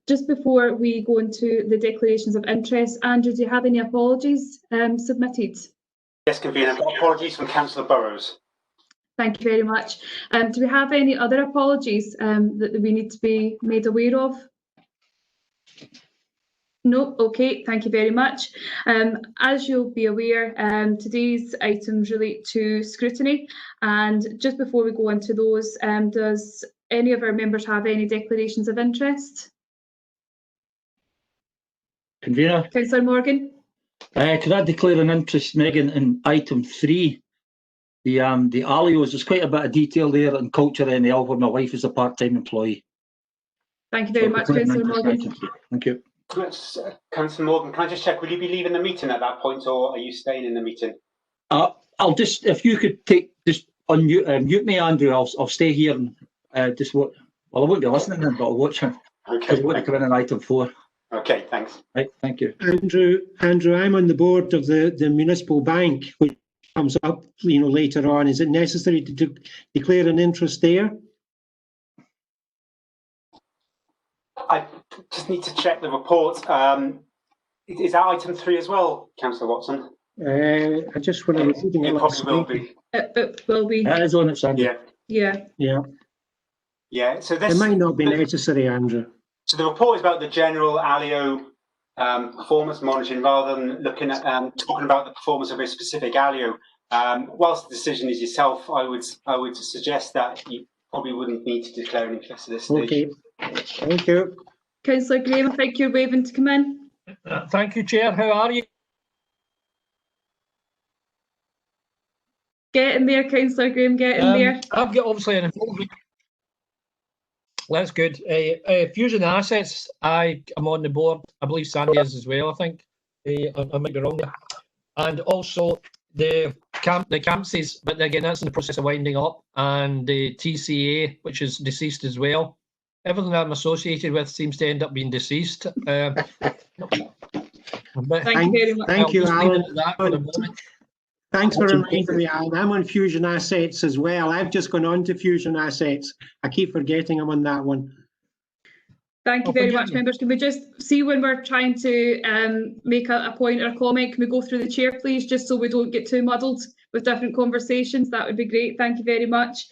Just before we go into the declarations of interest, Andrew, do you have any apologies submitted? Yes, Convener. I've got apologies from Councillor Burrows. Thank you very much. Do we have any other apologies that we need to be made aware of? No, okay, thank you very much. As you'll be aware, today's items relate to scrutiny, and just before we go into those, does any of our members have any declarations of interest? Convener. Councillor Morgan. Could I declare an interest, Megan, in item 3? The alios, there's quite a bit of detail there on culture NL where my wife is a part-time employee. Thank you very much, Councillor Morgan. Thank you. Councillor Morgan, can I just check, will you be leaving the meeting at that point, or are you staying in the meeting? I'll just, if you could just unmute me, Andrew, I'll stay here and just watch. Well, I won't be listening then, but I'll watch him. Okay. I want to come in on item 4. Okay, thanks. Right, thank you. Andrew, I'm on the board of the municipal bank, which comes up, later on. Is it necessary to declare an interest there? I just need to check the report. Is that item 3 as well, Councillor Watson? I just want to read it. It probably will be. It will be. That is on its own. Yeah. So this. It might not be necessary, Andrew. So the report is about the general alio performance monitoring, rather than looking at talking about the performance of a specific alio. Whilst the decision is yourself, I would suggest that you probably wouldn't need to declare an interest at this stage. Okay. Thank you. Councillor Graham, I think you're waving to come in. Thank you, Chair. How are you? Get in there, Councillor Graham, get in there. I've got obviously an involvement. That's good. Fusion Assets, I am on the board. I believe Sandy is as well, I think. I might be wrong there. And also the Campsies, but again, that's in the process of winding up. And the TCA, which is deceased as well. Everything I'm associated with seems to end up being deceased. Thank you very much. Thank you, Alan. Thanks for reminding me, Alan. I'm on Fusion Assets as well. I've just gone on to Fusion Assets. I keep forgetting I'm on that one. Thank you very much, members. Can we just see when we're trying to make a point or a comment, can we go through the chair, please, just so we don't get too muddled with different conversations? That would be great. Thank you very much.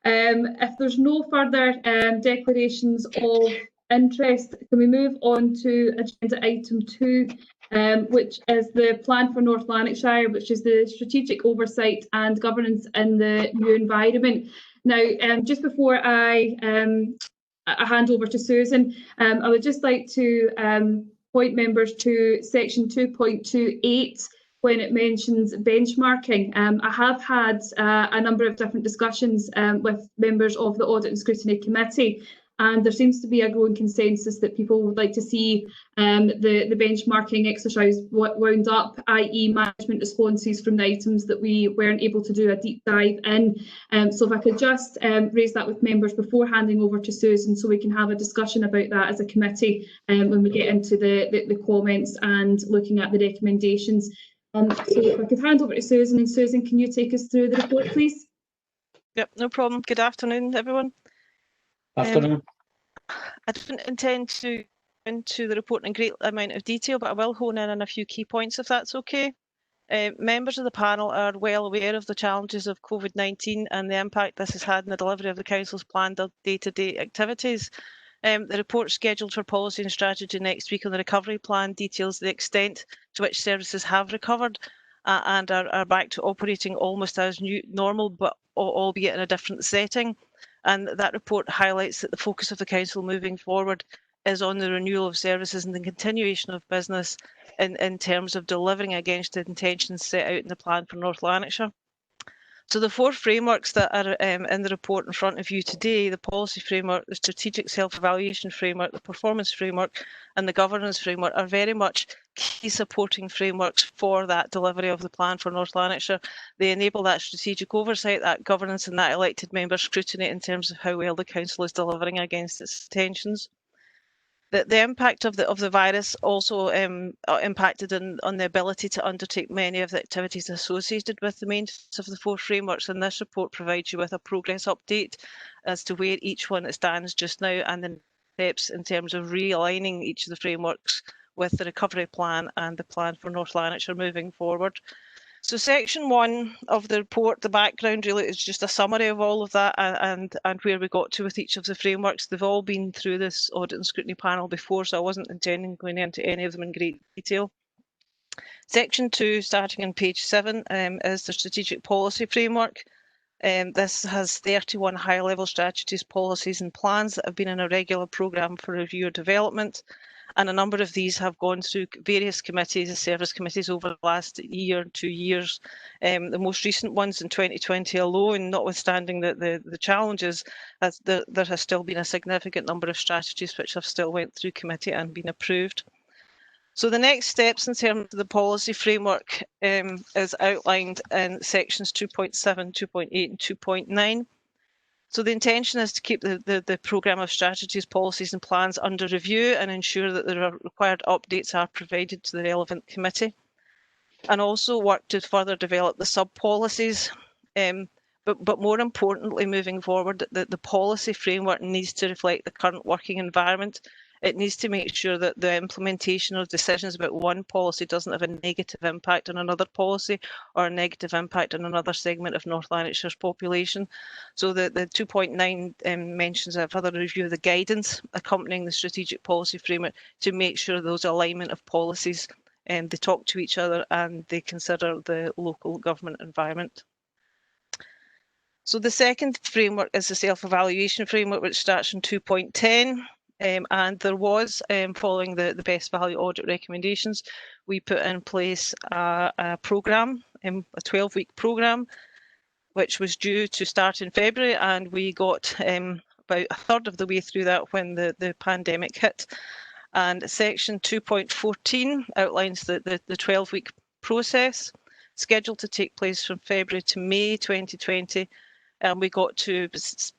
If there's no further declarations of interest, can we move on to agenda item 2, which is the plan for North Lanarkshire, which is the strategic oversight and governance in the new environment. Now, just before I hand over to Susan, I would just like to point members to section 2.28 when it mentions benchmarking. I have had a number of different discussions with members of the Audit and Scrutiny Committee, and there seems to be a growing consensus that people would like to see the benchmarking exercise wound up, i.e. management responses from the items that we weren't able to do a deep dive in. So if I could just raise that with members before handing over to Susan, so we can have a discussion about that as a committee when we get into the comments and looking at the recommendations. So if I could hand over to Susan, and Susan, can you take us through the report, please? Yep, no problem. Good afternoon, everyone. Afternoon. I don't intend to go into the report in a great amount of detail, but I will hone in on a few key points if that's okay. Members of the panel are well aware of the challenges of COVID-19 and the impact this has had on the delivery of the Council's planned day-to-day activities. The report scheduled for policy and strategy next week on the recovery plan details the extent to which services have recovered and are back to operating almost as normal, but albeit in a different setting. And that report highlights that the focus of the Council moving forward is on the renewal of services and the continuation of business in terms of delivering against the intentions set out in the plan for North Lanarkshire. So the 4 frameworks that are in the report in front of you today, the policy framework, the strategic self-evaluation framework, the performance framework and the governance framework are very much key supporting frameworks for that delivery of the plan for North Lanarkshire. They enable that strategic oversight, that governance and that elected member scrutiny in terms of how well the Council is delivering against its intentions. The impact of the virus also impacted on the ability to undertake many of the activities associated with the maintenance of the 4 frameworks, and this report provides you with a progress update as to where each one stands just now and the steps in terms of realigning each of the frameworks with the recovery plan and the plan for North Lanarkshire moving forward. So section 1 of the report, the background really is just a summary of all of that and where we got to with each of the frameworks. They've all been through this audit and scrutiny panel before, so I wasn't intending going into any of them in great detail. Section 2, starting on page 7, is the strategic policy framework. This has 31 high-level strategies, policies and plans that have been in a regular programme for review or development. And a number of these have gone through various committees, service committees over the last year, 2 years. The most recent ones in 2020 alone, notwithstanding the challenges, there has still been a significant number of strategies which have still went through committee and been approved. So the next steps in terms of the policy framework is outlined in sections 2.7, 2.8 and 2.9. So the intention is to keep the programme of strategies, policies and plans under review and ensure that the required updates are provided to the relevant committee, and also work to further develop the sub-policies. But more importantly, moving forward, the policy framework needs to reflect the current working environment. It needs to make sure that the implementation of decisions about one policy doesn't have a negative impact on another policy or a negative impact on another segment of North Lanarkshire's population. So the 2.9 mentions a further review of the guidance accompanying the strategic policy framework to make sure those alignment of policies they talk to each other and they consider the local government environment. So the second framework is the self-evaluation framework, which starts from 2.10. And there was, following the best value audit recommendations, we put in place a programme, a 12-week programme, which was due to start in February, and we got about a third of the way through that when the pandemic hit. And section 2.14 outlines the 12-week process, scheduled to take place from February to May 2020. And we got to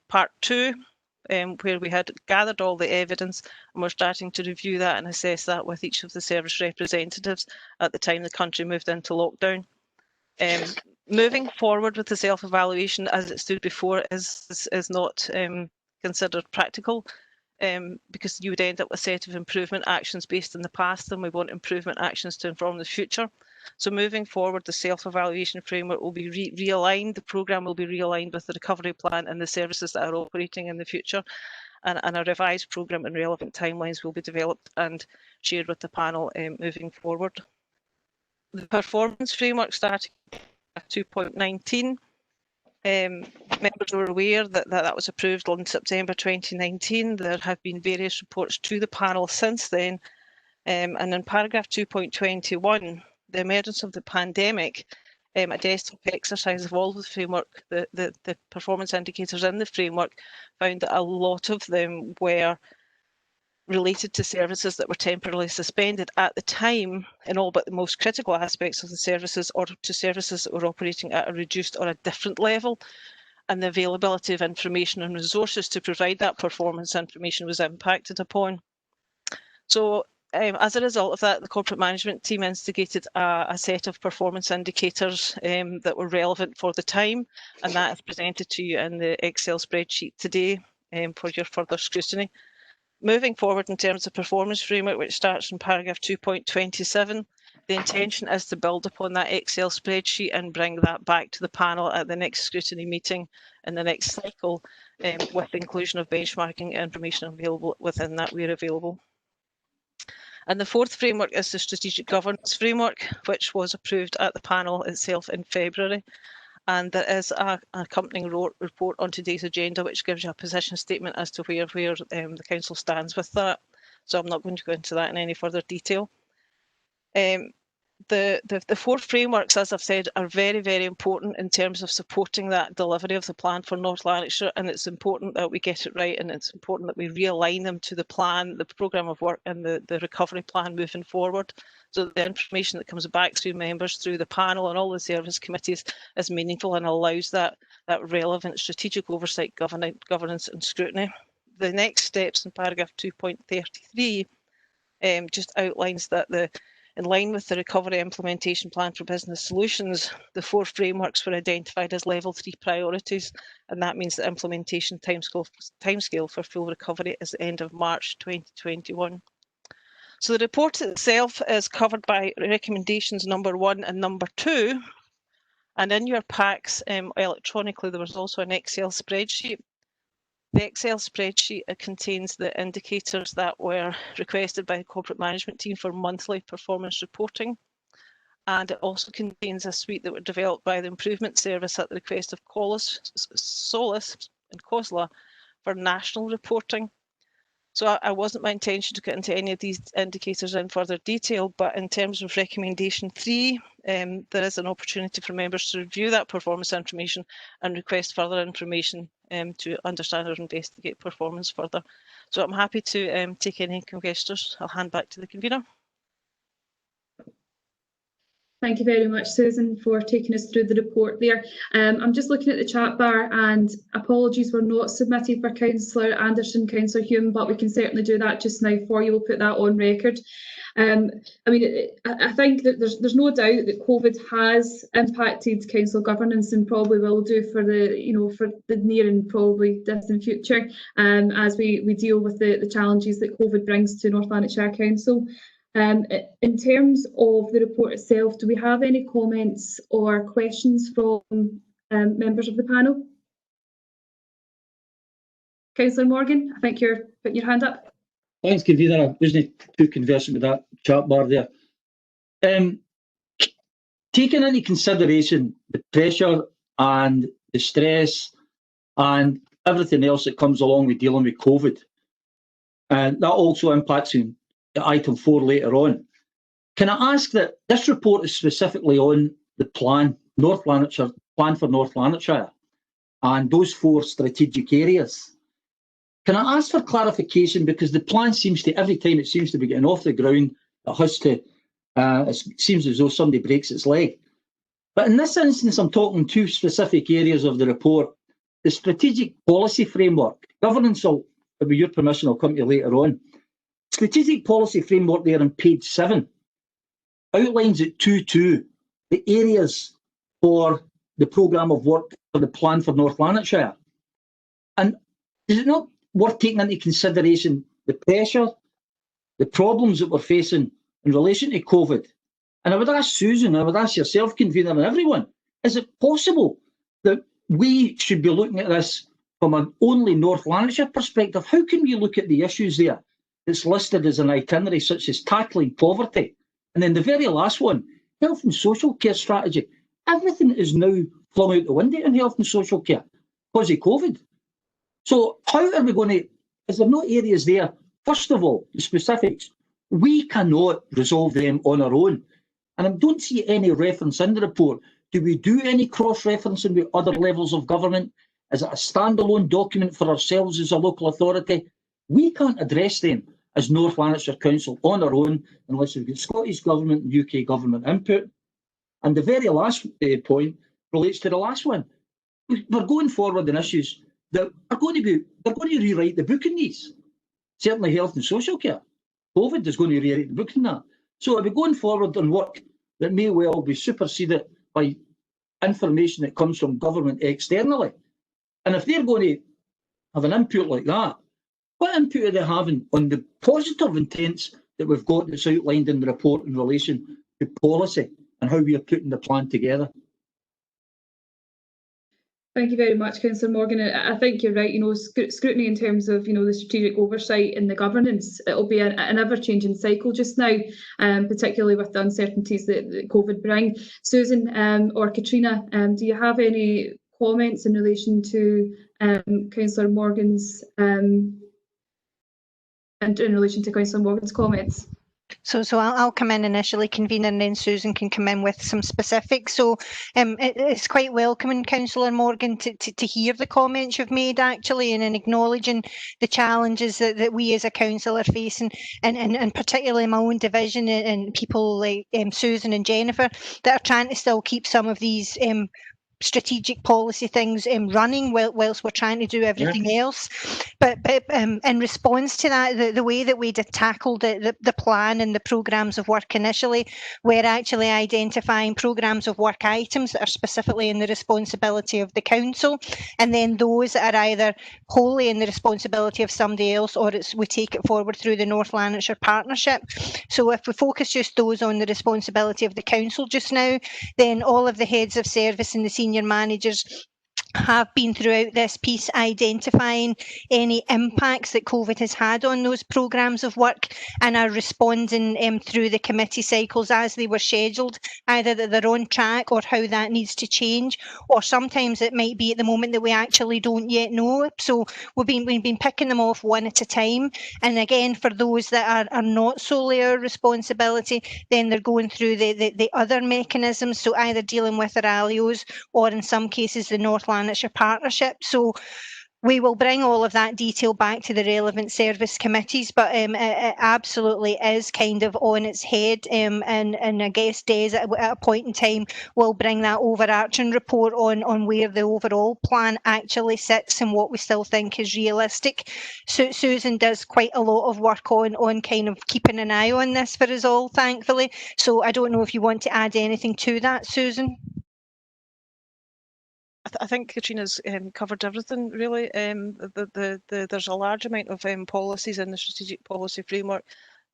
part 2, where we had gathered all the evidence and we're starting to review that and assess that with each of the service representatives at the time the country moved into lockdown. Moving forward with the self-evaluation as it stood before is not considered practical, because you would end up with a set of improvement actions based on the past, and we want improvement actions to inform the future. So moving forward, the self-evaluation framework will be realigned, the programme will be realigned with the recovery plan and the services that are operating in the future, and a revised programme and relevant timelines will be developed and shared with the panel moving forward. The performance framework starting at 2.19. Members were aware that was approved in September 2019. There have been various reports to the panel since then, and in paragraph 2.21, the emergence of the pandemic, a desktop exercise of all of the framework, the performance indicators in the framework, found that a lot of them were related to services that were temporarily suspended at the time in all but the most critical aspects of the services, or to services that were operating at a reduced or a different level, and the availability of information and resources to provide that performance information was impacted upon. So as a result of that, the corporate management team instigated a set of performance indicators that were relevant for the time, and that is presented to you in the Excel spreadsheet today for your further scrutiny. Moving forward in terms of performance framework, which starts from paragraph 2.27, the intention is to build upon that Excel spreadsheet and bring that back to the panel at the next scrutiny meeting in the next cycle, with the inclusion of benchmarking information available within that where available. And the fourth framework is the strategic governance framework, which was approved at the panel itself in February. And there is an accompanying report on today's agenda, which gives you a position statement as to where the council stands with that. So I'm not going to go into that in any further detail. The four frameworks, as I've said, are very, very important in terms of supporting that delivery of the plan for North Lanarkshire, and it's important that we get it right, and it's important that we realign them to the plan, the programme of work and the recovery plan moving forward, so that the information that comes back through members, through the panel and all the service committees is meaningful and allows that relevant strategic oversight, governance and scrutiny. The next steps in paragraph 2.33 just outlines that In line with the Recovery Implementation Plan for Business Solutions, the 4 frameworks were identified as level 3 priorities, and that means the implementation timescale for full recovery is the end of March 2021. So the report itself is covered by recommendations number 1 and number 2, and in your packs electronically there was also an Excel spreadsheet. The Excel spreadsheet contains the indicators that were requested by the corporate management team for monthly performance reporting. And it also contains a suite that were developed by the Improvement Service at the request of Solus and COSLA for national reporting. So it wasn't my intention to get into any of these indicators in further detail, but in terms of recommendation 3, there is an opportunity for members to review that performance information and request further information to understand or investigate performance further. So I'm happy to take any questions. I'll hand back to the convener. Thank you very much, Susan, for taking us through the report there. I'm just looking at the chat bar, and apologies were not submitted for Councillor Anderson, Councillor Hume, but we can certainly do that just now for you. We'll put that on record. I mean, I think that there's no doubt that COVID has impacted council governance and probably will do for the near and probably distant future, as we deal with the challenges that COVID brings to North Lanarkshire Council. In terms of the report itself, do we have any comments or questions from members of the panel? Councillor Morgan, I think you're putting your hand up. Thanks, convener. I wasn't too conversant with that chat bar there. Taking into consideration the pressure and the stress and everything else that comes along with dealing with COVID, and that also impacts on item 4 later on. Can I ask that this report is specifically on the plan, plan for North Lanarkshire, and those 4 strategic areas? Can I ask for clarification, because the plan seems to, every time it seems to be getting off the ground, it has to, it seems as though somebody breaks its leg. But in this instance, I'm talking 2 specific areas of the report. The strategic policy framework, governance, with your permission, I'll come to later on. Strategic policy framework there on page 7 outlines at 2.2 the areas for the programme of work for the plan for North Lanarkshire. And is it not worth taking into consideration the pressure, the problems that we're facing in relation to COVID? And I would ask Susan, I would ask yourself, convener, and everyone, is it possible that we should be looking at this from an only North Lanarkshire perspective? How can we look at the issues there that's listed as an itinerary, such as tackling poverty? And then the very last one, health and social care strategy. Everything is now flung out the window in health and social care because of COVID. So how are we going to, is there no areas there? First of all, the specifics, we cannot resolve them on our own. And I don't see any reference in the report. Do we do any cross-referencing with other levels of government? Is it a standalone document for ourselves as a local authority? We can't address them as North Lanarkshire Council on our own unless we've got Scottish Government and UK Government input. And the very last point relates to the last one. We're going forward in issues that are going to be, they're going to rewrite the book in these. Certainly health and social care. COVID is going to rewrite the book in that. So we're going forward on work that may well be superseded by information that comes from government externally. And if they're going to have an input like that, what input are they having on the positive intents that we've got that's outlined in the report in relation to policy and how we are putting the plan together? Thank you very much, Councillor Morgan. I think you're right. Scrutiny in terms of the strategic oversight and the governance, it'll be an ever-changing cycle just now, particularly with the uncertainties that COVID bring. Susan or Katrina, do you have any comments in relation to Councillor Morgan's comments? So I'll come in initially, convener, and then Susan can come in with some specifics. So it's quite welcoming, Councillor Morgan, to hear the comments you've made, actually, and in acknowledging the challenges that we as a council are facing, and particularly my own division and people like Susan and Jennifer that are trying to still keep some of these strategic policy things running whilst we're trying to do everything else. But in response to that, the way that we'd tackled the plan and the programmes of work initially, we're actually identifying programmes of work items that are specifically in the responsibility of the council, and then those that are either wholly in the responsibility of somebody else, or we take it forward through the North Lanarkshire Partnership. So if we focus just those on the responsibility of the council just now, then all of the heads of service and the senior managers have been throughout this piece identifying any impacts that COVID has had on those programmes of work, and are responding through the committee cycles as they were scheduled, either that they're on track or how that needs to change, or sometimes it might be at the moment that we actually don't yet know. So we've been picking them off one at a time, and again, for those that are not solely our responsibility, then they're going through the other mechanisms, so either dealing with our ALIOs or in some cases the North Lanarkshire Partnership. So we will bring all of that detail back to the relevant service committees, but it absolutely is kind of on its head, and I guess Des at a point in time will bring that overarching report on where the overall plan actually sits and what we still think is realistic. So Susan does quite a lot of work on kind of keeping an eye on this for us all, thankfully. So I don't know if you want to add anything to that, Susan. I think Katrina's covered everything really. There's a large amount of policies in the strategic policy framework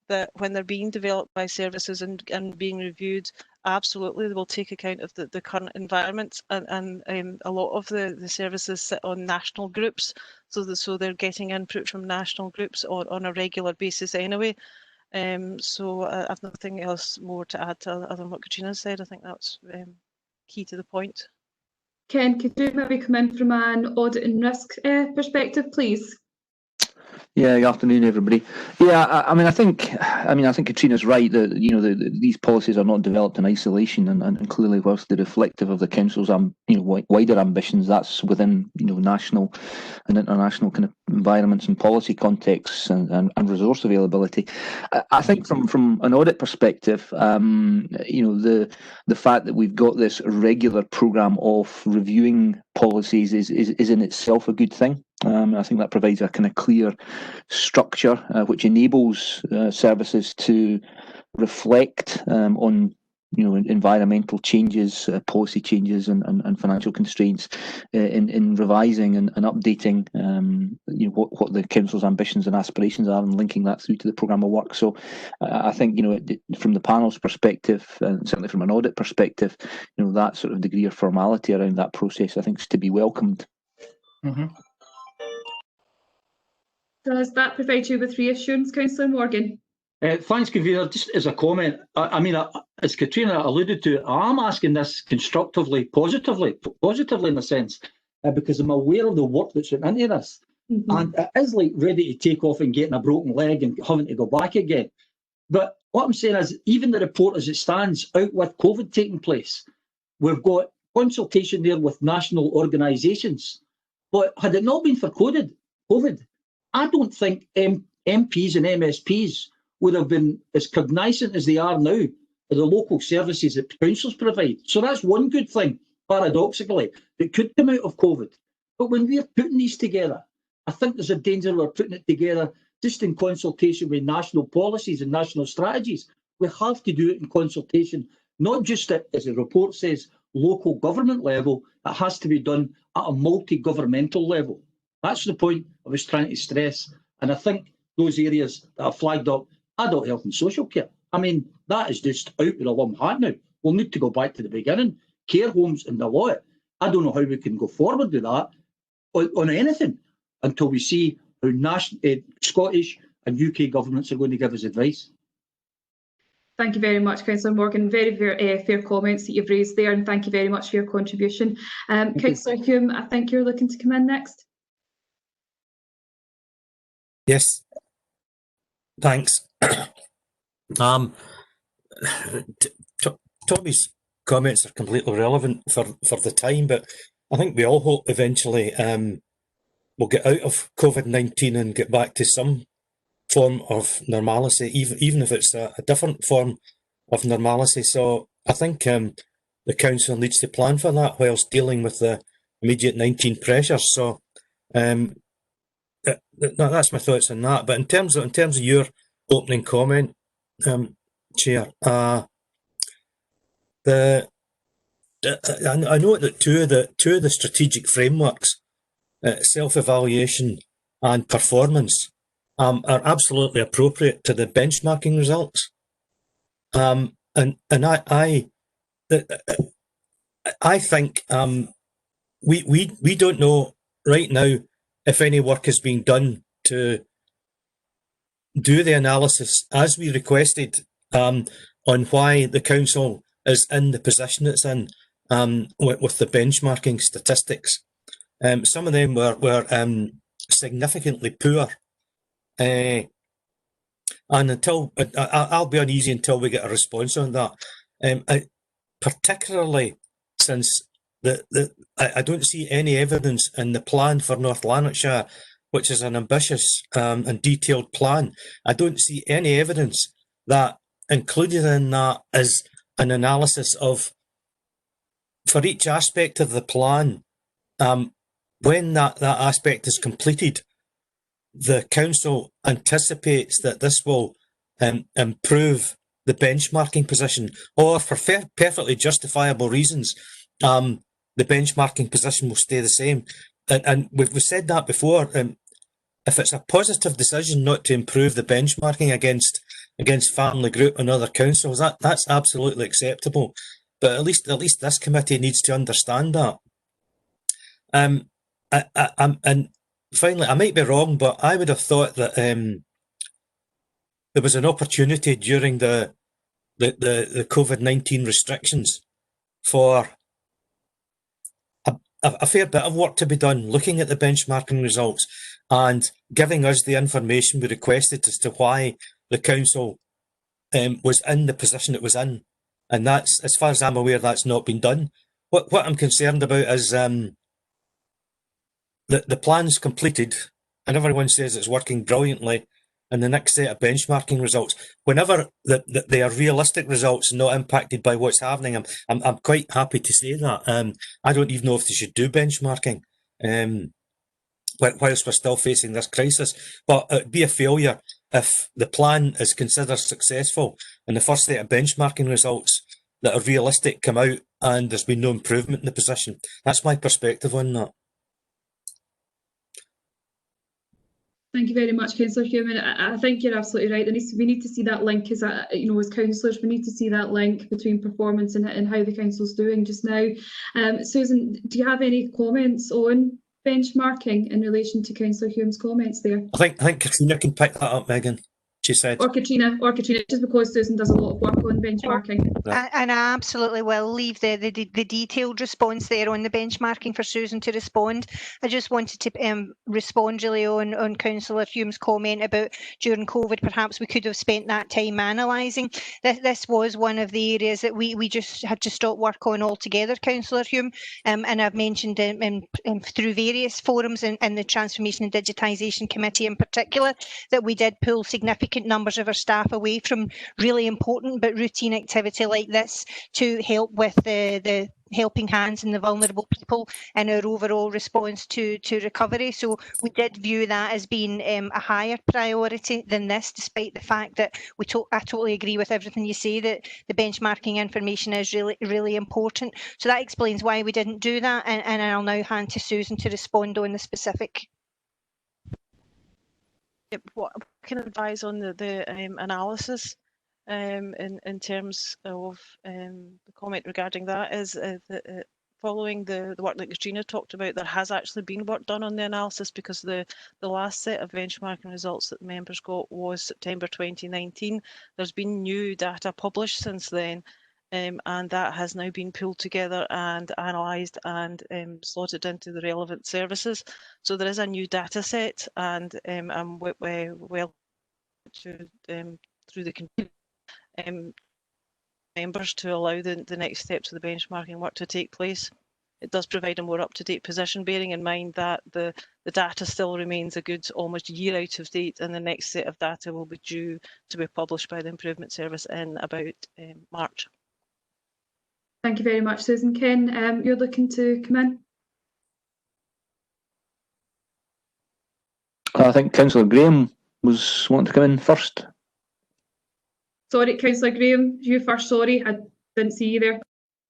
that, when they're being developed by services and being reviewed, absolutely they will take account of the current environment, and a lot of the services sit on national groups, so they're getting input from national groups on a regular basis anyway. So I've nothing else more to add to other than what Katrina said. I think that's key to the point. Ken, could you maybe come in from an audit and risk perspective, please? Yeah, good afternoon, everybody. Yeah, I think Katrina's right that these policies are not developed in isolation, and clearly, whilst they're reflective of the council's wider ambitions, that's within national and international kind of environments and policy contexts and resource availability. I think from an audit perspective, the fact that we've got this regular programme of reviewing policies is in itself a good thing. I think that provides a kind of clear structure which enables services to reflect on environmental changes, policy changes, and financial constraints in revising and updating what the council's ambitions and aspirations are, and linking that through to the programme of work. So I think from the panel's perspective, and certainly from an audit perspective, that sort of degree of formality around that process, I think, is to be welcomed. Mm-hmm. Does that provide you with reassurance, Councillor Morgan? Thanks, Convener. Just as a comment, as Katrina alluded to, I'm asking this constructively, positively in a sense, because I'm aware of the work that's went into this. Mm-hmm. And it is like ready to take off and getting a broken leg and having to go back again. But what I'm saying is, even the report as it stands, out with COVID taking place, we've got consultation there with national organisations. But had it not been for COVID, I don't think MPs and MSPs would have been as cognizant as they are now of the local services that councils provide. So that's one good thing, paradoxically, that could come out of COVID. But when we're putting these together, I think there's a danger we're putting it together just in consultation with national policies and national strategies. We have to do it in consultation, not just at, as the report says, local government level. It has to be done at a multi-governmental level. That's the point I was trying to stress. And I think those areas that are flagged up, adult health and social care, that is just out with a lump hat now. We'll need to go back to the beginning. Care homes and the lot. I don't know how we can go forward with that on anything until we see how Scottish and UK governments are going to give us advice. Thank you very much, Councillor Morgan. Very, very fair comments that you've raised there, and thank you very much for your contribution. Councillor Hume, I think you're looking to come in next. Yes, thanks. Tommy's comments are completely relevant for the time, but I think we all hope eventually we'll get out of COVID-19 and get back to some form of normalcy, even if it's a different form of normalcy. So I think the the council needs to plan for that whilst dealing with the immediate 19 pressures. So that's my thoughts on that. But in terms of your opening comment, Chair, I know that two of the strategic frameworks, self-evaluation and performance, are absolutely appropriate to the benchmarking results. And I think we don't know right now if any work is being done to do the analysis as we requested on why the council is in the position it's in with the benchmarking statistics. Some of them were significantly poor. And until I'll be uneasy until we get a response on that. Particularly since I don't see any evidence in the plan for North Lanarkshire, which is an ambitious and detailed plan. I don't see any evidence that included in that is an analysis of, for each aspect of the plan, when that aspect is completed, the council anticipates that this will improve the benchmarking position, or for perfectly justifiable reasons, the benchmarking position will stay the same. And we've said that before. If it's a positive decision not to improve the benchmarking against Family Group and other councils, that's absolutely acceptable. But at least this committee needs to understand that. And finally, I might be wrong, but I would have thought that there was an opportunity during the COVID-19 restrictions for a fair bit of work to be done, looking at the benchmarking results and giving us the information we requested as to why the council was in the position it was in. And that's, as far as I'm aware, that's not been done. What I'm concerned about is the plan's completed and everyone says it's working brilliantly, and the next set of benchmarking results, whenever they are realistic results, not impacted by what's happening, I'm quite happy to say that. I don't even know if they should do benchmarking whilst we're still facing this crisis. But it'd be a failure if the plan is considered successful and the first set of benchmarking results that are realistic come out and there's been no improvement in the position. That's my perspective on that. Thank you very much, Councillor Hume. I think you're absolutely right. We need to see that link as councillors. We need to see that link between performance and how the council's doing just now. Susan, do you have any comments on benchmarking in relation to Councillor Hume's comments there? I think Katrina can pick that up, Megan. She said. Or Katrina, just because Susan does a lot of work on benchmarking. And I absolutely will leave the detailed response there on the benchmarking for Susan to respond. I just wanted to respond really on Councillor Hume's comment about during COVID, perhaps we could have spent that time analysing. This was one of the areas that we just had to stop work on altogether, Councillor Hume. And I've mentioned through various forums and the Transformation and Digitisation Committee in particular, that we did pull significant numbers of our staff away from really important but routine activity like this to help with the helping hands and the vulnerable people in our overall response to recovery. So we did view that as being a higher priority than this, despite the fact that I totally agree with everything you say, that the benchmarking information is really, really important. So that explains why we didn't do that, and I'll now hand to Susan to respond on the specific. What I can advise on the analysis in terms of the comment regarding that is that following the work that Katrina talked about, there has actually been work done on the analysis, because the last set of benchmarking results that the members got was September 2019. There's been new data published since then, and that has now been pulled together and analysed and slotted into the relevant services. So there is a new data set, and I'm well through the members to allow the next steps of the benchmarking work to take place. It does provide a more up-to-date position, bearing in mind that the data still remains a good almost year out of date, and the next set of data will be due to be published by the Improvement Service in about March. Thank you very much, Susan. Ken, you're looking to come in? I think Councillor Graham was wanting to come in first. Sorry, Councillor Graham, you first. Sorry, I didn't see you there.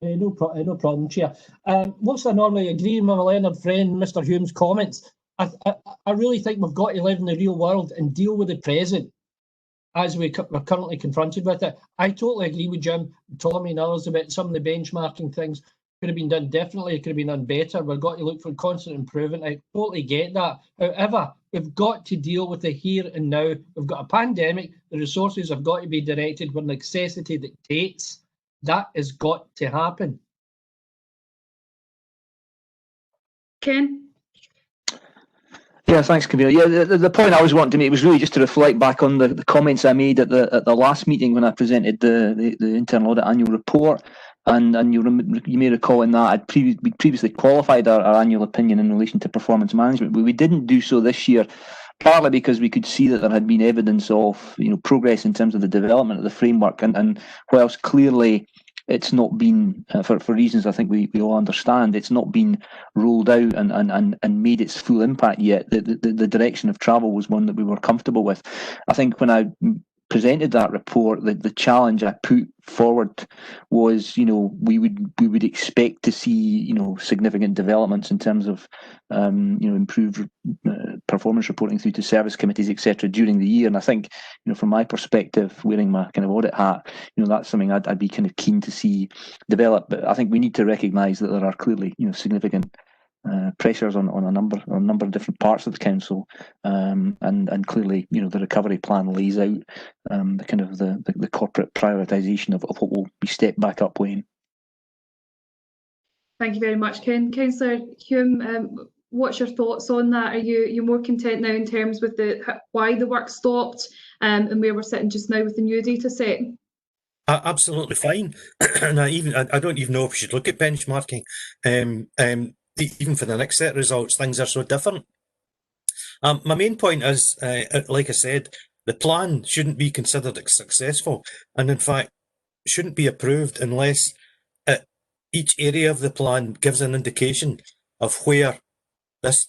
No problem, Chair. Whilst I normally agree with my learned friend, Mr Hume's comments, I really think we've got to live in the real world and deal with the present as we're currently confronted with it. I totally agree with Jim, Tommy and others about some of the benchmarking things could have been done differently, it could have been done better. We've got to look for constant improvement. I totally get that. However, we've got to deal with the here and now. We've got a pandemic. The resources have got to be directed where necessity dictates. That has got to happen. Ken? Yeah, thanks, Camille. Yeah, the point I was wanting to make was really just to reflect back on the comments I made at the last meeting when I presented the internal audit annual report. And you may recall in that we'd previously qualified our annual opinion in relation to performance management, but we didn't do so this year, partly because we could see that there had been evidence of progress in terms of the development of the framework, and whilst clearly it's not been, for reasons I think we all understand, it's not been rolled out and made its full impact yet. The direction of travel was one that we were comfortable with. I think when I presented that report, the challenge I put forward was, we would expect to see, significant developments in terms of, improved performance reporting through to service committees, etc., during the year. And I think, from my perspective, wearing my kind of audit hat, that's something I'd be kind of keen to see develop. But I think we need to recognise that there are clearly, significant pressures on a number of different parts of the council, and clearly, the recovery plan lays out the kind of the corporate prioritisation of what will be stepped back up when. Thank you very much, Ken. Councillor Hume, what's your thoughts on that? Are you more content now in terms with why the work stopped, and where we're sitting just now with the new data set? Absolutely fine. And I don't even know if we should look at benchmarking. Even for the next set of results, things are so different. My main point is, like I said, the plan shouldn't be considered successful, and in fact shouldn't be approved unless each area of the plan gives an indication of where this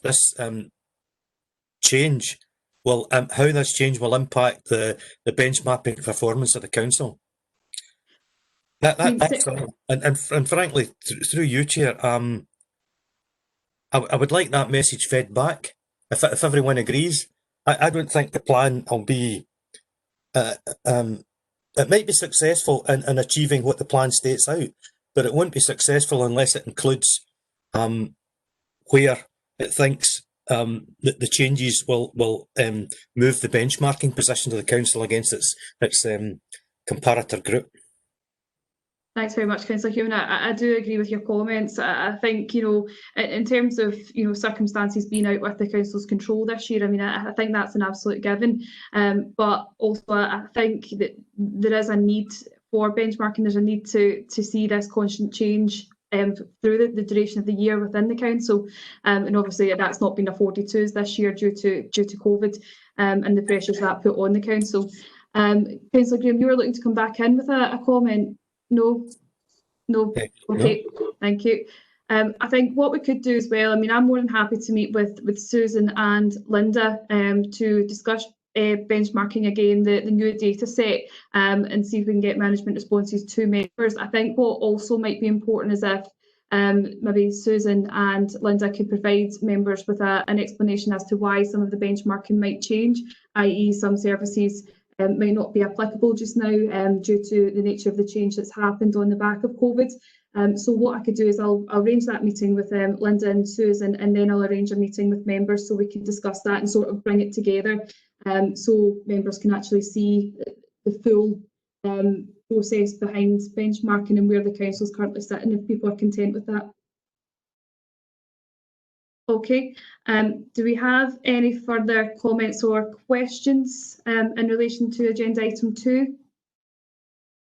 change will, how this change will impact the benchmarking performance of the council. That's all. And frankly, through you, Chair, I would like that message fed back. If everyone agrees, I don't think the plan will be. It might be successful in achieving what the plan states out, but it won't be successful unless it includes where it thinks that the changes will move the benchmarking position of the council against its comparator group. Thanks very much, Councillor Hume. I do agree with your comments. I think, in terms of, circumstances being out with the council's control this year, I think that's an absolute given. But also, I think that there is a need for benchmarking. There's a need to see this constant change through the duration of the year within the council. And obviously, that's not been afforded to us this year due to COVID and the pressures that put on the council. Councillor Graham, you were looking to come back in with a comment. No. Okay, thank you. I think what we could do as well, I'm more than happy to meet with Susan and Linda to discuss benchmarking again, the new data set, and see if we can get management responses to members. I think what also might be important is if maybe Susan and Linda could provide members with an explanation as to why some of the benchmarking might change, i.e. some services might not be applicable just now due to the nature of the change that's happened on the back of COVID. So what I could do is I'll arrange that meeting with Linda and Susan, and then I'll arrange a meeting with members so we can discuss that and sort of bring it together, so members can actually see the full process behind benchmarking and where the council's currently sitting, if people are content with that. Okay, do we have any further comments or questions in relation to agenda item 2?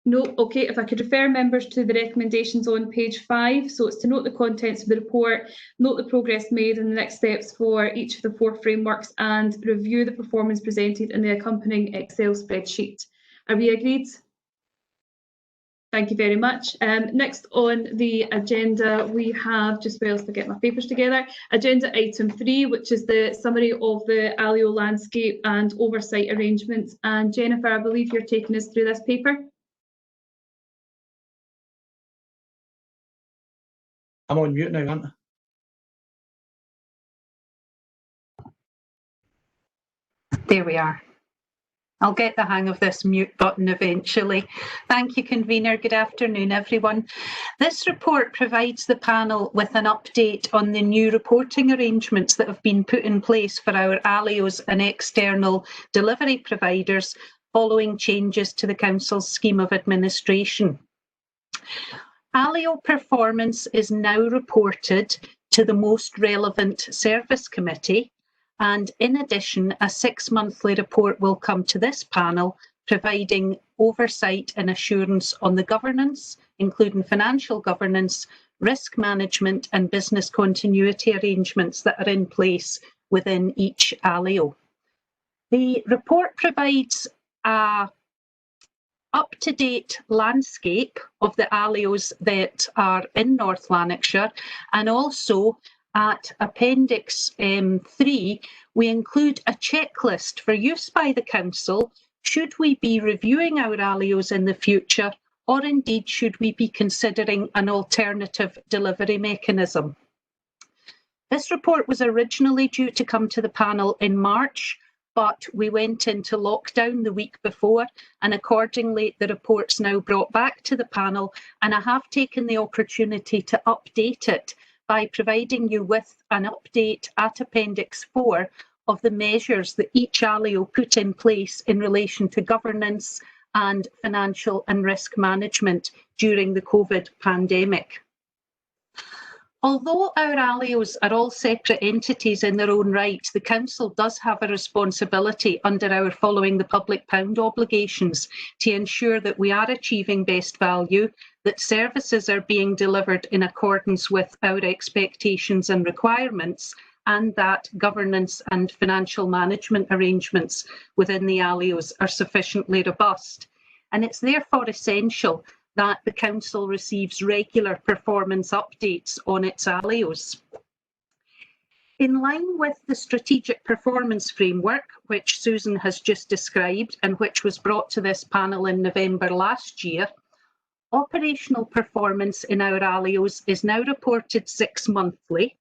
No. Okay, if I could refer members to the recommendations on page 5. So it's to note the contents of the report, note the progress made and the next steps for each of the 4 frameworks, and review the performance presented in the accompanying Excel spreadsheet. Are we agreed? Thank you very much. Next on the agenda, we have, just whilst I get my papers together, agenda item 3, which is the summary of the ALIO landscape and oversight arrangements. And Jennifer, I believe you're taking us through this paper. I'm on mute now, aren't I? There we are. I'll get the hang of this mute button eventually. Thank you, convener. Good afternoon, everyone. This report provides the panel with an update on the new reporting arrangements that have been put in place for our ALIOs and external delivery providers following changes to the Council's scheme of administration. ALIO performance is now reported to the most relevant service committee. And in addition, a 6-monthly report will come to this panel, providing oversight and assurance on the governance, including financial governance, risk management and business continuity arrangements that are in place within each ALIO. The report provides a up-to-date landscape of the ALIOs that are in North Lanarkshire, and also at Appendix 3, we include a checklist for use by the Council should we be reviewing our ALIOs in the future, or indeed should we be considering an alternative delivery mechanism. This report was originally due to come to the panel in March, but we went into lockdown the week before, and accordingly the report's now brought back to the panel, and I have taken the opportunity to update it by providing you with an update at Appendix 4 of the measures that each ALIO put in place in relation to governance and financial and risk management during the COVID pandemic. Although our ALIOs are all separate entities in their own right, the Council does have a responsibility under our following the public pound obligations to ensure that we are achieving best value, that services are being delivered in accordance with our expectations and requirements, and that governance and financial management arrangements within the ALIOs are sufficiently robust. And it's therefore essential that the Council receives regular performance updates on its ALIOs. In line with the strategic performance framework, which Susan has just described and which was brought to this panel in November last year, operational performance in our ALIOs is now reported 6-monthly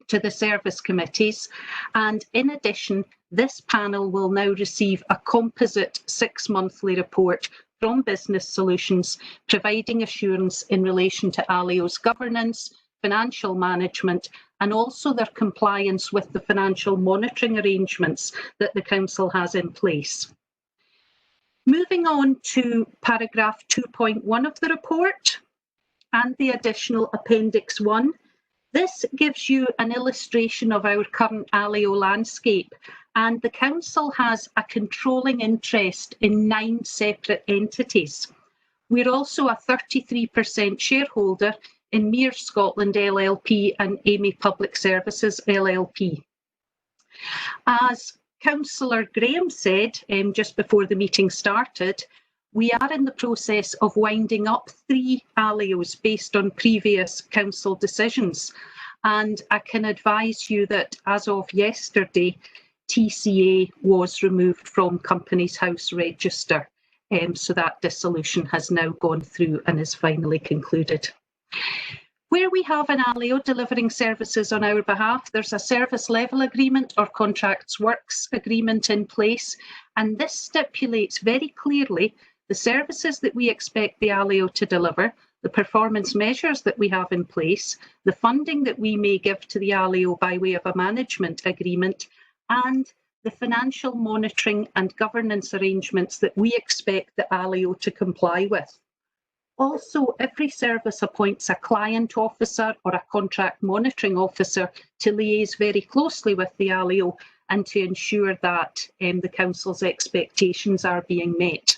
to the service committees, and in addition, this panel will now receive a composite 6-monthly report from Business Solutions, providing assurance in relation to ALIO's governance, financial management, and also their compliance with the financial monitoring arrangements that the Council has in place. Moving on to paragraph 2.1 of the report and the additional Appendix 1, this gives you an illustration of our current ALIO landscape, and the Council has a controlling interest in 9 separate entities. We're also a 33% shareholder in Mere Scotland LLP and Amy Public Services LLP. As Councillor Graham said just before the meeting started, we are in the process of winding up 3 ALIOs based on previous Council decisions, and I can advise you that as of yesterday, TCA was removed from Companies House Register, so that dissolution has now gone through and is finally concluded. Where we have an ALIO delivering services on our behalf, there's a service level agreement or contracts works agreement in place, and this stipulates very clearly the services that we expect the ALIO to deliver, the performance measures that we have in place, the funding that we may give to the ALIO by way of a management agreement, and the financial monitoring and governance arrangements that we expect the ALIO to comply with. Also, every service appoints a client officer or a contract monitoring officer to liaise very closely with the ALIO and to ensure that the Council's expectations are being met.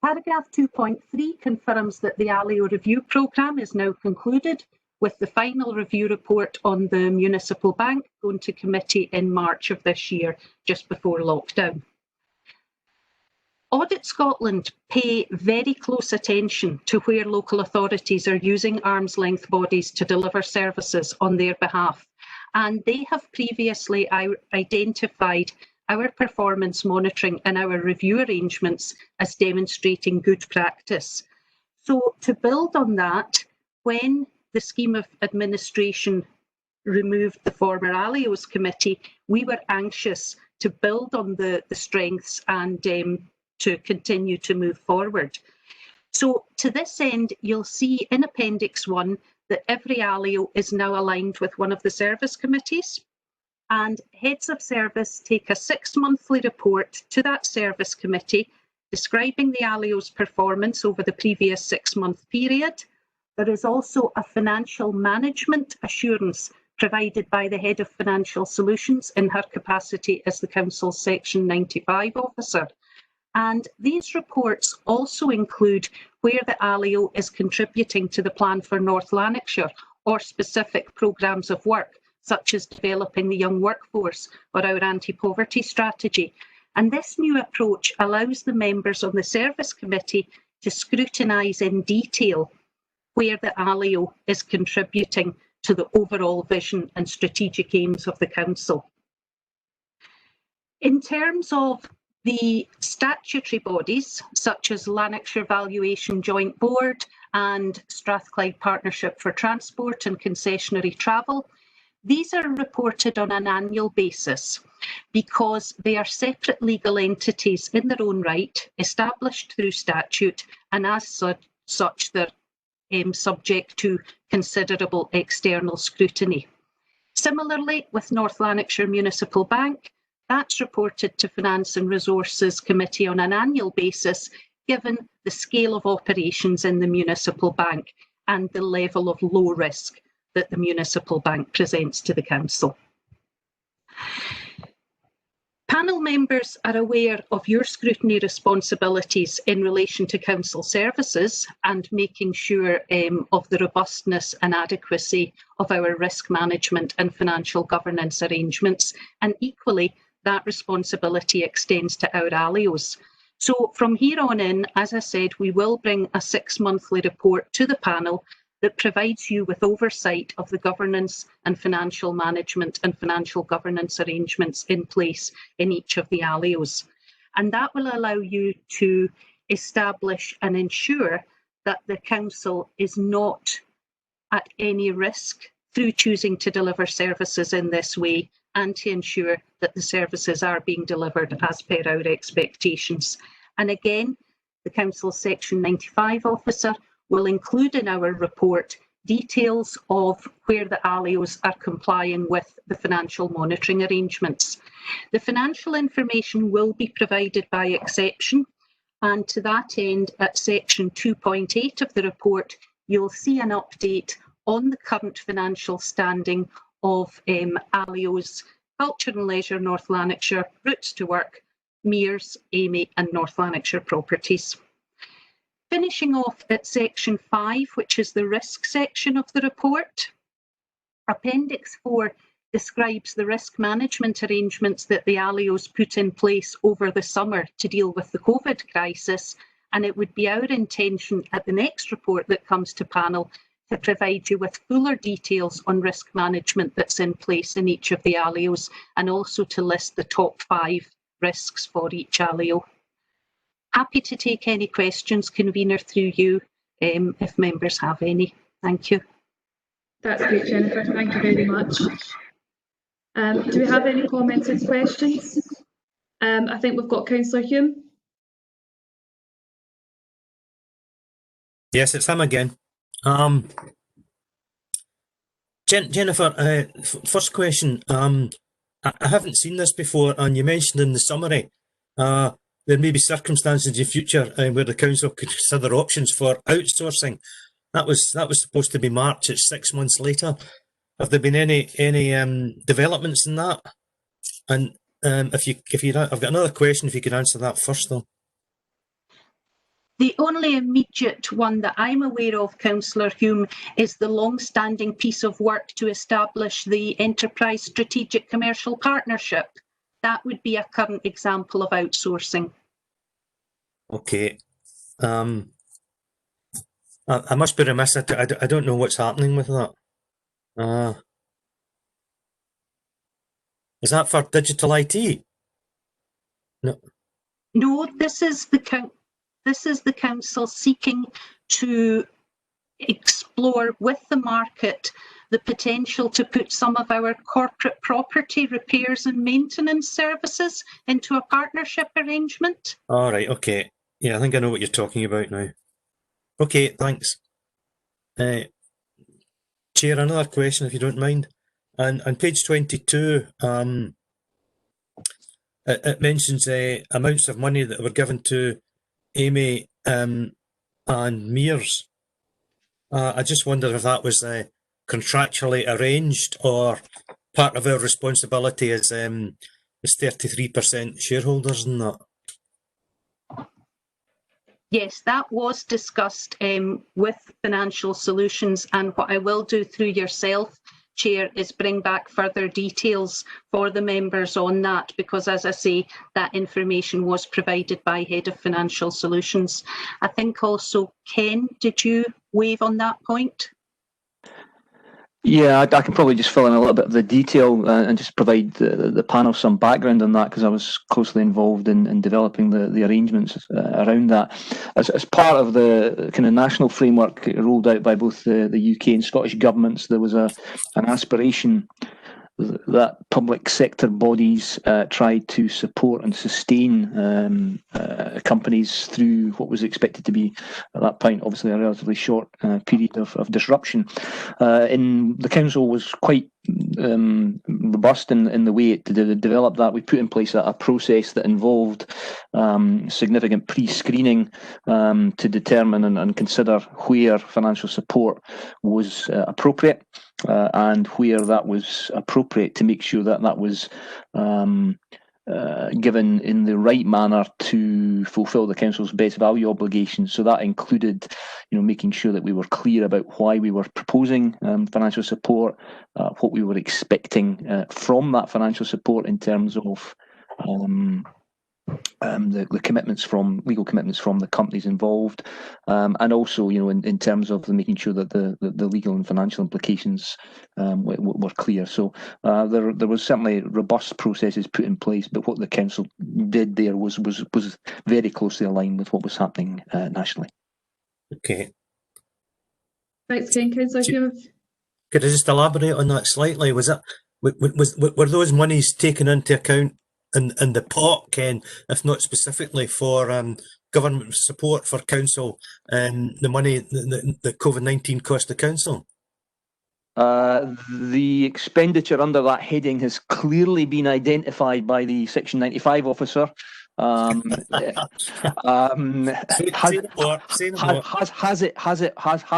Paragraph 2.3 confirms that the ALIO review programme is now concluded, with the final review report on the municipal bank going to committee in March of this year, just before lockdown. Audit Scotland pay very close attention to where local authorities are using arm's length bodies to deliver services on their behalf, and they have previously identified our performance monitoring and our review arrangements as demonstrating good practice. So to build on that, when the Scheme of Administration removed the former Alios Committee, we were anxious to build on the strengths and to continue to move forward. So to this end, you'll see in Appendix 1 that every ALIO is now aligned with one of the service committees, and heads of service take a 6-monthly report to that service committee describing the ALIO's performance over the previous 6-month period. There is also a financial management assurance provided by the Head of Financial Solutions in her capacity as the Council's Section 95 officer. And these reports also include where the ALIO is contributing to the plan for North Lanarkshire or specific programmes of work, such as developing the young workforce or our anti-poverty strategy. And this new approach allows the members on the Service Committee to scrutinise in detail where the ALIO is contributing to the overall vision and strategic aims of the Council. In terms of the statutory bodies, such as Lanarkshire Valuation Joint Board and Strathclyde Partnership for Transport and Concessionary Travel, these are reported on an annual basis because they are separate legal entities in their own right, established through statute, and as such they're subject to considerable external scrutiny. Similarly, with North Lanarkshire Municipal Bank, that's reported to Finance and Resources Committee on an annual basis, given the scale of operations in the municipal bank and the level of low risk that the municipal bank presents to the Council. Panel members are aware of your scrutiny responsibilities in relation to Council services and making sure of the robustness and adequacy of our risk management and financial governance arrangements, and equally that responsibility extends to our ALIOs. So from here on in, as I said, we will bring a 6-monthly report to the panel that provides you with oversight of the governance and financial management and financial governance arrangements in place in each of the ALIOs. And that will allow you to establish and ensure that the Council is not at any risk through choosing to deliver services in this way, and to ensure that the services are being delivered as per our expectations. And again, the Council's Section 95 officer will include in our report details of where the ALIOs are complying with the financial monitoring arrangements. The financial information will be provided by exception, and to that end, at Section 2.8 of the report, you'll see an update on the current financial standing of ALIOs, Culture and Leisure North Lanarkshire, Routes to Work, Mears, Amy and North Lanarkshire Properties. Finishing off at Section 5, which is the risk section of the report, Appendix 4 describes the risk management arrangements that the ALIOs put in place over the summer to deal with the COVID crisis, and it would be our intention at the next report that comes to panel to provide you with fuller details on risk management that's in place in each of the ALIOs, and also to list the top 5 risks for each ALIO. Happy to take any questions, convener, through you, if members have any. Thank you. That's great, Jennifer. Thank you very much. Do we have any comments and questions? I think we've got Councillor Hume. Yes, it's him again. Jennifer, first question. I haven't seen this before, and you mentioned in the summary there may be circumstances in the future where the Council could consider options for outsourcing. That was supposed to be March. It's 6 months later. Have there been any developments in that? And if you don't, I've got another question. If you could answer that first, though. The only immediate one that I'm aware of, Councillor Hume, is the long-standing piece of work to establish the Enterprise Strategic Commercial Partnership. That would be a current example of outsourcing. Okay. I must be remiss. I don't know what's happening with that. Is that for digital IT? No. No, this is the council seeking to explore with the market the potential to put some of our corporate property repairs and maintenance services into a partnership arrangement. All right. Okay. Yeah, I think I know what you're talking about now. Okay. Thanks. Chair, another question, if you don't mind. And on page 22, it mentions amounts of money that were given to Amy and Mears. I just wonder if that was contractually arranged or part of our responsibility as 33% shareholders in that. Yes, that was discussed with Financial Solutions, and what I will do through yourself, Chair, is bring back further details for the members on that, because as I say, that information was provided by Head of Financial Solutions. I think also, Ken, did you wave on that point? Yeah, I can probably just fill in a little bit of the detail and just provide the panel some background on that, because I was closely involved in developing the arrangements around that. As part of the kind of national framework rolled out by both the UK and Scottish governments, there was an aspiration that public sector bodies tried to support and sustain companies through what was expected to be, at that point, obviously a relatively short period of disruption. The council was quite robust in the way it developed that. We put in place a process that involved significant pre-screening to determine and consider where financial support was appropriate and where that was appropriate to make sure that was given in the right manner to fulfil the council's best value obligations. So that included, making sure that we were clear about why we were proposing financial support, what we were expecting from that financial support in terms of the commitments legal commitments from the companies involved, and also, in terms of making sure that the legal and financial implications were clear. So there was certainly robust processes put in place, but what the council did there was very closely aligned with what was happening nationally. Okay. Thanks, Ken. Councillor Hume. Could I just elaborate on that slightly? Were those monies taken into account in the pot, Ken, if not specifically for government support for council and the money that COVID-19 cost the council? The expenditure under that heading has clearly been identified by the Section 95 officer. Have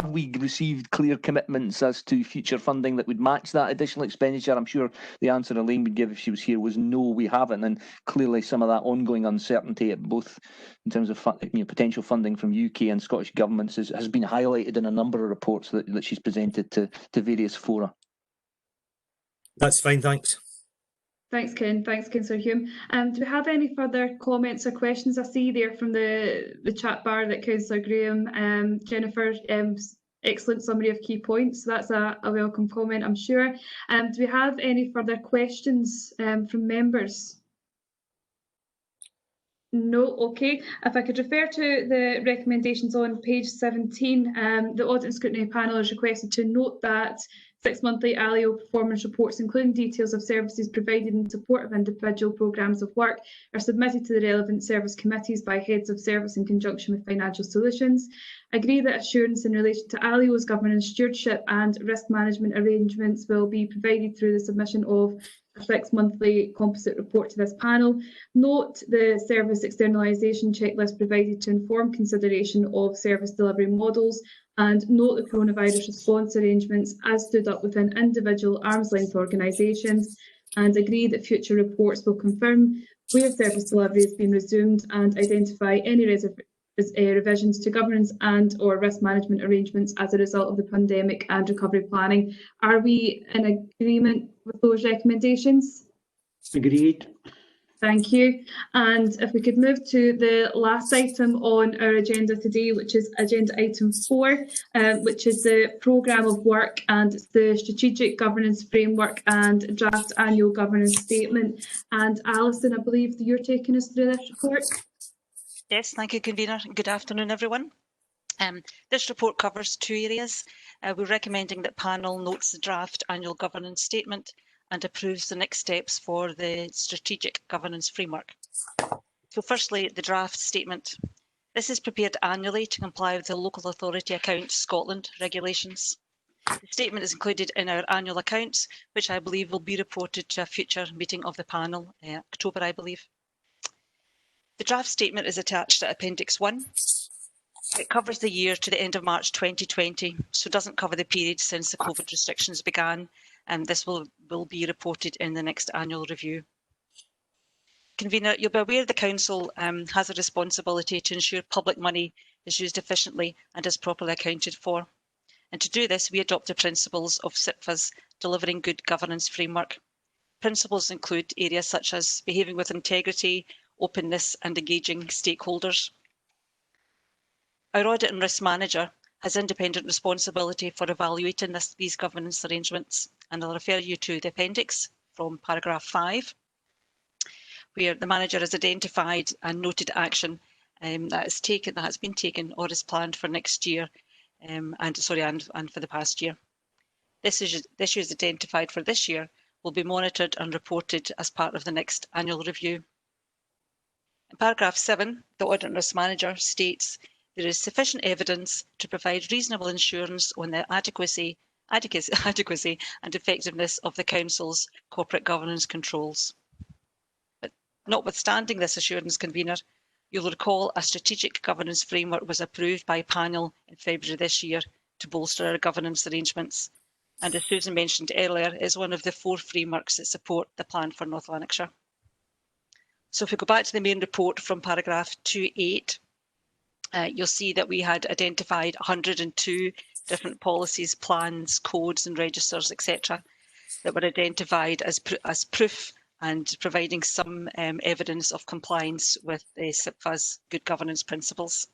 we received clear commitments as to future funding that would match that additional expenditure? I'm sure the answer Elaine would give if she was here was no, we haven't. And clearly some of that ongoing uncertainty at both in terms of potential funding from UK and Scottish governments has been highlighted in a number of reports that she's presented to various fora. That's fine, thanks. Thanks, Ken. Thanks, Councillor Hume. Do we have any further comments or questions? I see there from the chat bar that Councillor Graham, Jennifer, excellent summary of key points. So that's a welcome comment, I'm sure. Do we have any further questions from members? No, okay. If I could refer to the recommendations on page 17, the Audit and Scrutiny panel is requested to note that 6-monthly ALIO performance reports, including details of services provided in support of individual programmes of work, are submitted to the relevant service committees by heads of service in conjunction with Financial Solutions. Agree that assurance in relation to ALIO's governance, stewardship and risk management arrangements will be provided through the submission of a 6-monthly composite report to this panel. Note the service externalisation checklist provided to inform consideration of service delivery models, and note the coronavirus response arrangements as stood up within individual arm's-length organisations, and agree that future reports will confirm where service delivery has been resumed and identify any revisions to governance and or risk management arrangements as a result of the pandemic and recovery planning. Are we in agreement with those recommendations? Agreed. Thank you. And if we could move to the last item on our agenda today, which is agenda item 4, which is the programme of work and the strategic governance framework and draft annual governance statement. And Alison, I believe you're taking us through this report. Yes, thank you, convener. Good afternoon, everyone. This report covers 2 areas. We're recommending that panel notes the draft annual governance statement and approves the next steps for the strategic governance framework. So firstly, the draft statement. This is prepared annually to comply with the Local Authority Accounts Scotland regulations. The statement is included in our annual accounts, which I believe will be reported to a future meeting of the panel, October, I believe. The draft statement is attached to Appendix 1. It covers the year to the end of March 2020, so it doesn't cover the period since the COVID restrictions began, and this will be reported in the next annual review. Convener, you'll be aware the Council has a responsibility to ensure public money is used efficiently and is properly accounted for. And to do this, we adopt the principles of SIPFA's Delivering Good Governance framework. Principles include areas such as behaving with integrity, openness and engaging stakeholders. Our Audit and Risk Manager has independent responsibility for evaluating these governance arrangements, and I'll refer you to the appendix from paragraph 5, where the manager has identified and noted action that has been taken or is planned for next year, and for the past year. This is identified for this year will be monitored and reported as part of the next annual review. In paragraph 7, the Audit and Risk Manager states there is sufficient evidence to provide reasonable assurance on the adequacy and effectiveness of the Council's corporate governance controls. But notwithstanding this assurance, convener, you'll recall a strategic governance framework was approved by panel in February this year to bolster our governance arrangements. And as Susan mentioned earlier, is one of the 4 frameworks that support the plan for North Lanarkshire. So if we go back to the main report from paragraph 2.8, you'll see that we had identified 102 different policies, plans, codes and registers, etc. that were identified as proof and providing some evidence of compliance with the SIPFA's good governance principles.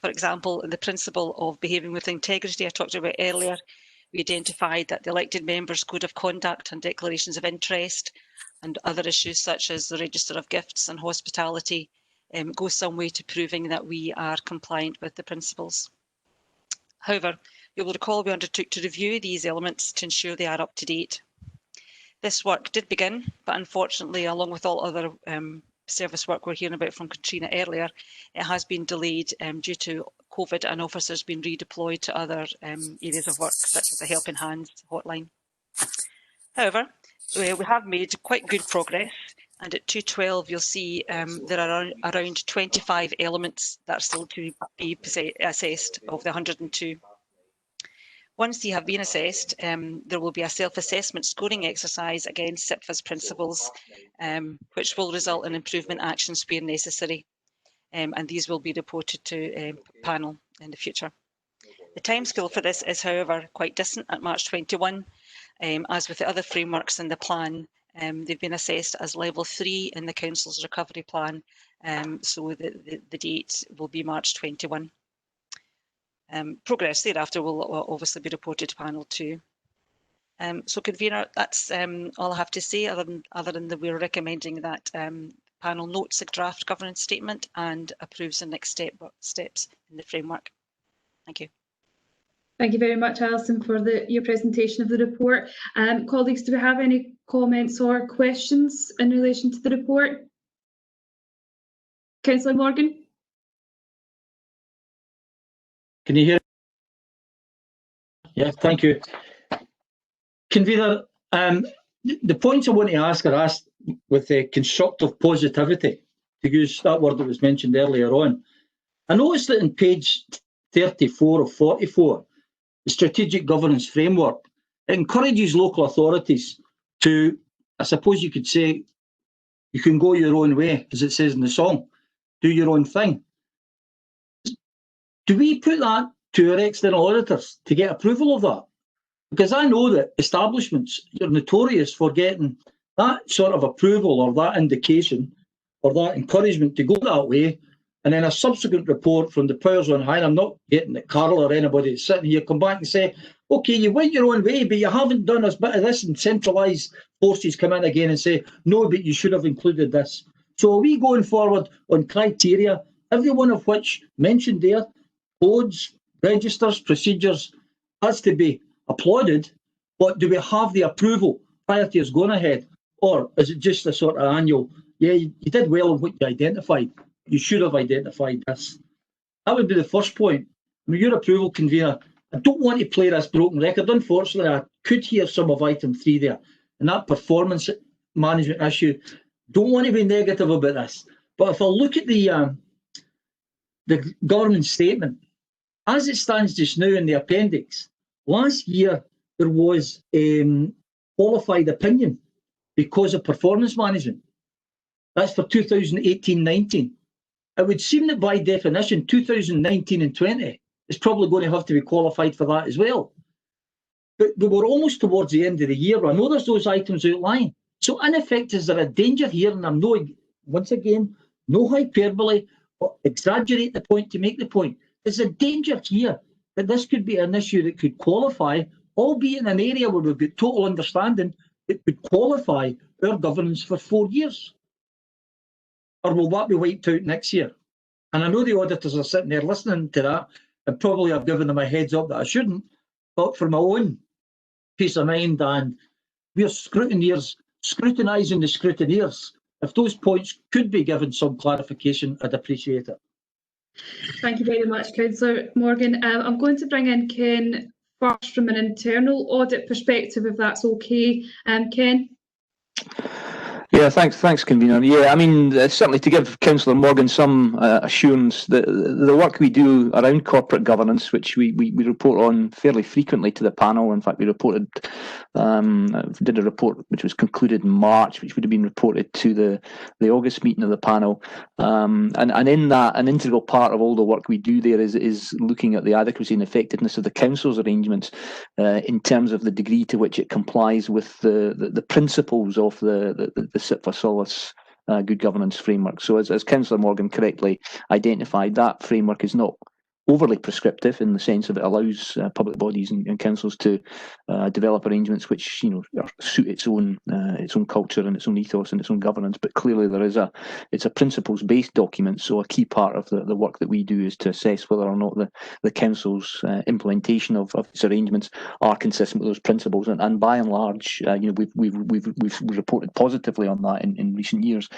For example, in the principle of behaving with integrity I talked about earlier, we identified that the elected members' code of conduct and declarations of interest and other issues such as the register of gifts and hospitality go some way to proving that we are compliant with the principles. However, you will recall we undertook to review these elements to ensure they are up to date. This work did begin, but unfortunately, along with all other service work we're hearing about from Katrina earlier, it has been delayed due to COVID and officers being redeployed to other areas of work, such as the Helping Hands hotline. However, we have made quite good progress, and at 2.12 you'll see there are around 25 elements that are still to be assessed of the 102. Once they have been assessed, there will be a self-assessment scoring exercise against SIPFA's principles, which will result in improvement actions where necessary, and these will be reported to panel in the future. The timescale for this is, however, quite distant at March 21. As with the other frameworks in the plan, they've been assessed as level 3 in the Council's recovery plan, so the date will be March 21. Progress thereafter will obviously be reported to panel 2. So convener, that's all I have to say, other than that we're recommending that panel notes the draft governance statement and approves the next steps in the framework. Thank you. Thank you very much, Alison, for your presentation of the report. Colleagues, do we have any comments or questions in relation to the report? Councillor Morgan? Can you hear? Yeah, thank you. Convener, the points I want to ask are asked with constructive positivity, to use that word that was mentioned earlier on. I noticed that in page 34 of 44, the Strategic Governance Framework, it encourages local authorities to, I suppose you could say, you can go your own way, as it says in the song, do your own thing. Do we put that to our external auditors to get approval of that? Because I know that establishments are notorious for getting that sort of approval or that indication or that encouragement to go that way, and then a subsequent report from the powers on high, and I'm not getting at Carol or anybody that's sitting here, come back and say, okay, you went your own way, but you haven't done a bit of this, and centralised forces come in again and say, no, but you should have included this. So are we going forward on criteria, every one of which mentioned there, codes, registers, procedures, has to be applauded, but do we have the approval prior to us going ahead? Or is it just a sort of annual, yeah, you did well on what you identified, you should have identified this? That would be the first point. I mean, your approval convener, I don't want to play this broken record. Unfortunately, I could hear some of item 3 there, and that performance management issue. Don't want to be negative about this, but if I look at the government statement, as it stands just now in the appendix, last year there was qualified opinion because of performance management. That's for 2018-19. It would seem that by definition, 2019 and 20 is probably going to have to be qualified for that as well. But we were almost towards the end of the year. I know there's those items outlined. So in effect, is there a danger here? And I'm no, once again, no hyperbole, but exaggerate the point to make the point. There's a danger here that this could be an issue that could qualify, albeit in an area where we've got total understanding, it could qualify our governance for 4 years. Or will that be wiped out next year? And I know the auditors are sitting there listening to that, and probably I've given them a heads up that I shouldn't, but for my own peace of mind, and we're scrutineers scrutinising the scrutineers. If those points could be given some clarification, I'd appreciate it. Thank you very much, Councillor Morgan. I'm going to bring in Ken first from an internal audit perspective, if that's okay. Ken? Yeah, thanks, convener. Yeah, I mean, certainly to give Councillor Morgan some assurance that the work we do around corporate governance, which we report on fairly frequently to the panel. In fact, we reported, did a report which was concluded in March, which would have been reported to the August meeting of the panel. And in that, an integral part of all the work we do there is looking at the adequacy and effectiveness of the council's arrangements in terms of the degree to which it complies with the principles of the Sit for Solace good governance framework. So as Councillor Morgan correctly identified, that framework is not overly prescriptive in the sense of it allows public bodies and councils to develop arrangements which suit its own culture and its own ethos and its own governance. But clearly it's a principles-based document. So a key part of the work that we do is to assess whether or not the council's implementation of these arrangements are consistent with those principles. And by and large, we've reported positively on that in recent years.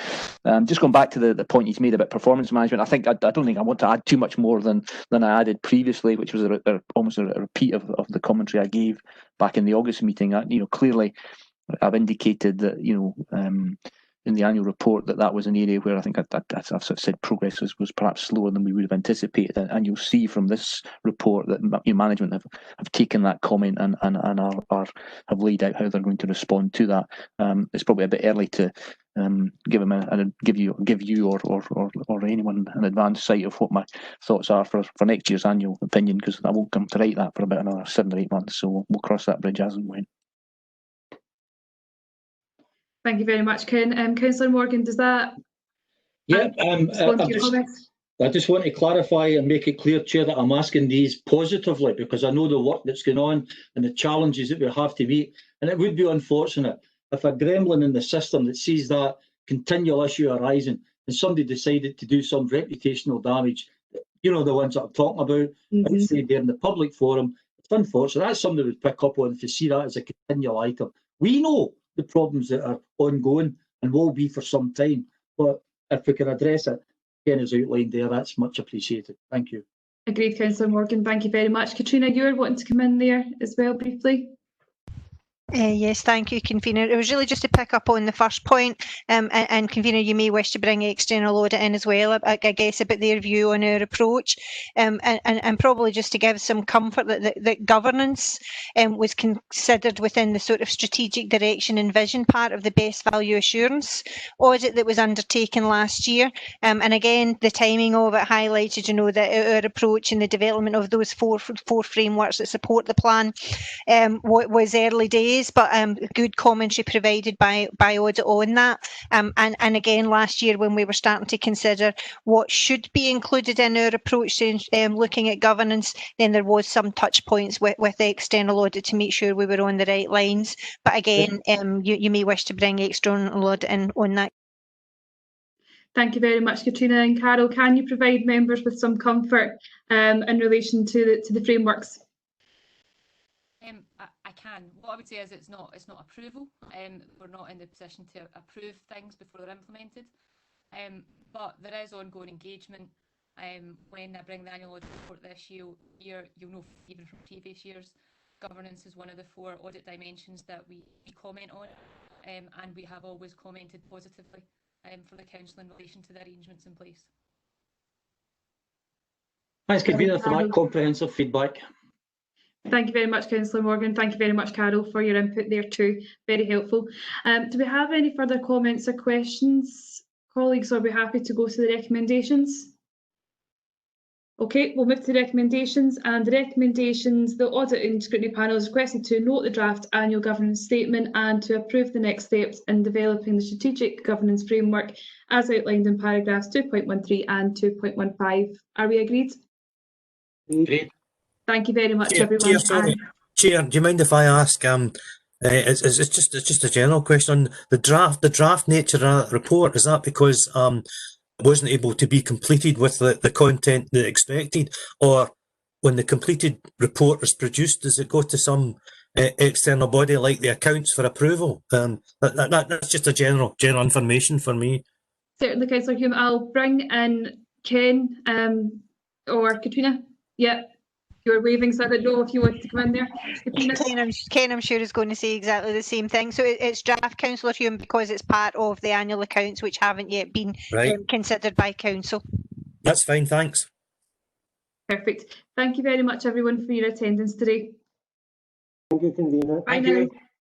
Just going back to the point he's made about performance management, I don't think I want to add too much more than I added previously, which was almost a repeat of the commentary I gave back in the August meeting. Clearly, I've indicated that in the annual report that was an area where I think I've sort of said progress was perhaps slower than we would have anticipated. And you'll see from this report that management have taken that comment and have laid out how they're going to respond to that. It's probably a bit early to give you or anyone an advanced sight of what my thoughts are for next year's annual opinion, because I won't come to write that for about another 7 or 8 months. So we'll cross that bridge as and when. Thank you very much, Ken. Councillor Morgan, does that? Yeah, I just want to clarify and make it clear, Chair, that I'm asking these positively because I know the work that's going on and the challenges that we have to meet. And it would be unfortunate if a gremlin in the system that sees that continual issue arising and somebody decided to do some reputational damage, the ones that I'm talking about, I'd say there in the public forum, it's unfortunate. That's something we would pick up on to see that as a continual item. We know the problems that are ongoing and will be for some time, but if we can address it, Ken has outlined there, that's much appreciated. Thank you. Agreed, Councillor Morgan. Thank you very much. Katrina, you were wanting to come in there as well briefly. Yes, thank you, convener. It was really just to pick up on the first point, and convener, you may wish to bring external audit in as well, I guess, about their view on our approach, and probably just to give some comfort that governance was considered within the sort of strategic direction and vision part of the best value assurance audit that was undertaken last year. And again, the timing of it highlighted, that our approach in the development of those four frameworks that support the plan was early days. days, but good commentary provided by Audit on that. And again, last year when we were starting to consider what should be included in our approach to looking at governance, then there was some touch points with the external audit to make sure we were on the right lines. But again, you may wish to bring external audit in on that. Thank you very much, Katrina. And Carol, can you provide members with some comfort in relation to the frameworks? I can. What I would say is it's not approval. We're not in the position to approve things before they're implemented. But there is ongoing engagement. When I bring the annual audit report this year, you'll know even from previous years, governance is one of the 4 audit dimensions that we comment on, and we have always commented positively for the Council in relation to the arrangements in place. Thanks, Convener, for that comprehensive feedback. Thank you very much, Councillor Morgan. Thank you very much, Carol, for your input there too. Very helpful. Do we have any further comments or questions, colleagues? Are we happy to go to the recommendations? Okay, we'll move to the recommendations, and the recommendations, the Audit and Scrutiny Panel is requested to note the draft annual governance statement and to approve the next steps in developing the strategic governance framework as outlined in paragraphs 2.13 and 2.15. Are we agreed? Agreed. Thank you very much, Chair, everyone. Chair, do you mind if I ask? It's just a general question on the draft nature of that report. Is that because it wasn't able to be completed with the content that expected, or when the completed report is produced, does it go to some external body like the accounts for approval? That's just a general information for me. Certainly, Councillor Hume. I'll bring in Ken or Katrina. Yeah. You're waving, so I don't know if you wanted to come in there. Ken, I'm sure is going to say exactly the same thing. So it's draft, Councillor Hume, because it's part of the annual accounts which haven't yet been considered by Council. That's fine, thanks. Perfect. Thank you very much, everyone, for your attendance today. Thank you, Convener. Bye now.